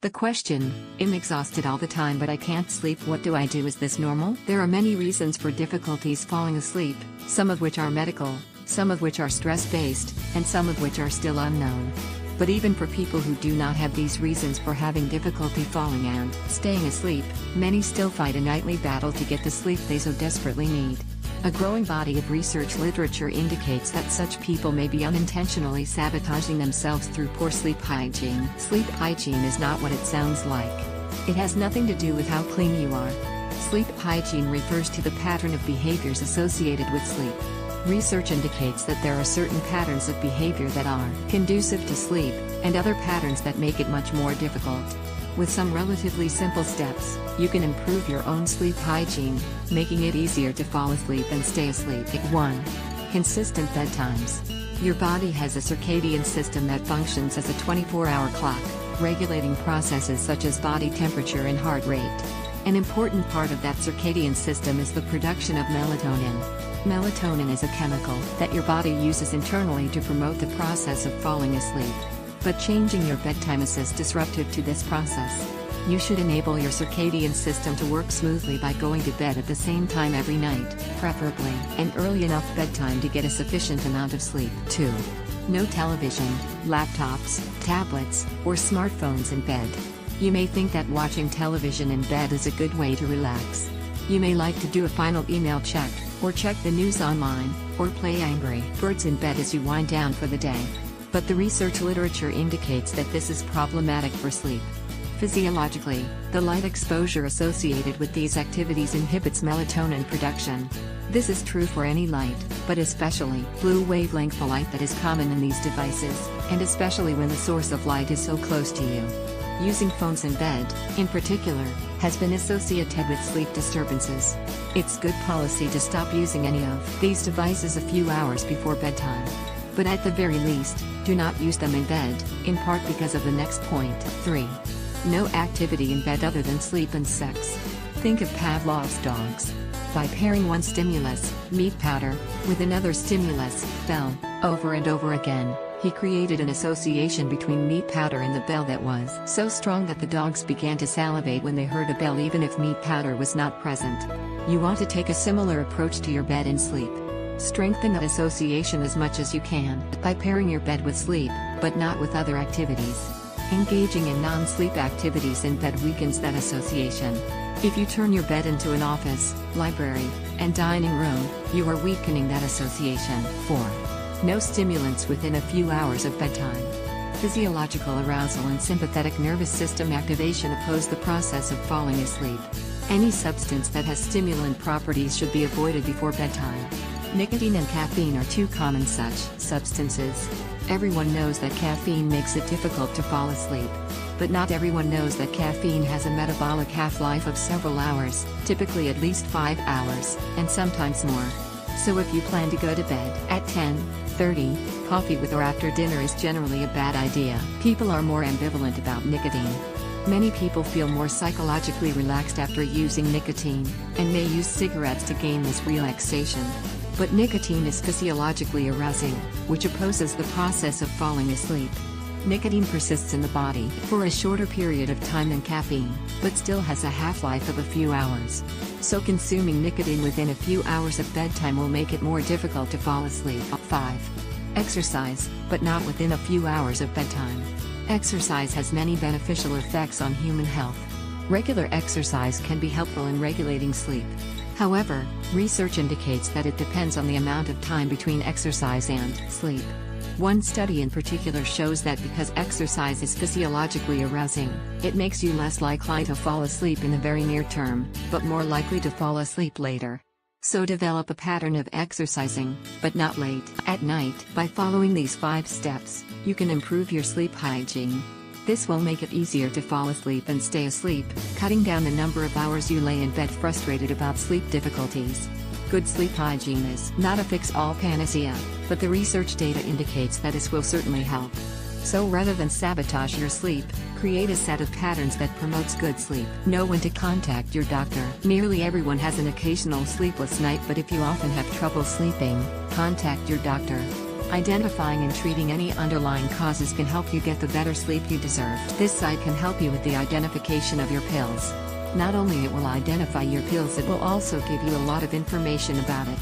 The question, I'm exhausted all the time but I can't sleep, what do I do? Is this normal? There are many reasons for difficulties falling asleep, some of which are medical, some of which are stress-based, and some of which are still unknown. But even for people who do not have these reasons for having difficulty falling and staying asleep, many still fight a nightly battle to get the sleep they so desperately need. A growing body of research literature indicates that such people may be unintentionally sabotaging themselves through poor sleep hygiene. Sleep hygiene is not what it sounds like. It has nothing to do with how clean you are. Sleep hygiene refers to the pattern of behaviors associated with sleep. Research indicates that there are certain patterns of behavior that are conducive to sleep, and other patterns that make it much more difficult. With some relatively simple steps, you can improve your own sleep hygiene, making it easier to fall asleep and stay asleep. 1. Consistent bedtimes. Your body has a circadian system that functions as a 24-hour clock, regulating processes such as body temperature and heart rate. An important part of that circadian system is the production of melatonin. Melatonin is a chemical that your body uses internally to promote the process of falling asleep. But changing your bedtime is disruptive to this process. You should enable your circadian system to work smoothly by going to bed at the same time every night, preferably an early enough bedtime to get a sufficient amount of sleep. 2. No television, laptops, tablets, or smartphones in bed. You may think that watching television in bed is a good way to relax. You may like to do a final email check, or check the news online, or play Angry Birds in bed as you wind down for the day. But the research literature indicates that this is problematic for sleep. Physiologically, the light exposure associated with these activities inhibits melatonin production. This is true for any light, but especially blue wavelength light that is common in these devices, and especially when the source of light is so close to you. Using phones in bed, in particular, has been associated with sleep disturbances. It's good policy to stop using any of these devices a few hours before bedtime. But at the very least, do not use them in bed, in part because of the next point. 3. No activity in bed other than sleep and sex. Think of Pavlov's dogs. By pairing one stimulus, meat powder, with another stimulus, bell, over and over again, he created an association between meat powder and the bell that was so strong that the dogs began to salivate when they heard a bell even if meat powder was not present. You want to take a similar approach to your bed and sleep. Strengthen that association as much as you can by pairing your bed with sleep, but not with other activities. Engaging in non-sleep activities in bed weakens that association. If you turn your bed into an office, library, and dining room, you are weakening that association. 4. No stimulants within a few hours of bedtime. Physiological arousal and sympathetic nervous system activation oppose the process of falling asleep. Any substance that has stimulant properties should be avoided before bedtime. Nicotine and caffeine are two common such substances. Everyone knows that caffeine makes it difficult to fall asleep. But not everyone knows that caffeine has a metabolic half-life of several hours, typically at least 5 hours, and sometimes more. So if you plan to go to bed at 10:30, coffee with or after dinner is generally a bad idea. People are more ambivalent about nicotine. Many people feel more psychologically relaxed after using nicotine, and may use cigarettes to gain this relaxation. But nicotine is physiologically arousing, which opposes the process of falling asleep. Nicotine persists in the body for a shorter period of time than caffeine, but still has a half-life of a few hours. So consuming nicotine within a few hours of bedtime will make it more difficult to fall asleep. 5. Exercise, but not within a few hours of bedtime. Exercise has many beneficial effects on human health. Regular exercise can be helpful in regulating sleep. However, research indicates that it depends on the amount of time between exercise and sleep. One study in particular shows that because exercise is physiologically arousing, it makes you less likely to fall asleep in the very near term, but more likely to fall asleep later. So develop a pattern of exercising, but not late at night. By following these 5 steps, you can improve your sleep hygiene. This will make it easier to fall asleep and stay asleep, cutting down the number of hours you lay in bed frustrated about sleep difficulties. Good sleep hygiene is not a fix-all panacea, but the research data indicates that this will certainly help. So rather than sabotage your sleep, create a set of patterns that promotes good sleep. Know when to contact your doctor. Nearly everyone has an occasional sleepless night, but if you often have trouble sleeping, contact your doctor. Identifying and treating any underlying causes can help you get the better sleep you deserve. This site can help you with the identification of your pills. Not only it will identify your pills, it will also give you a lot of information about it.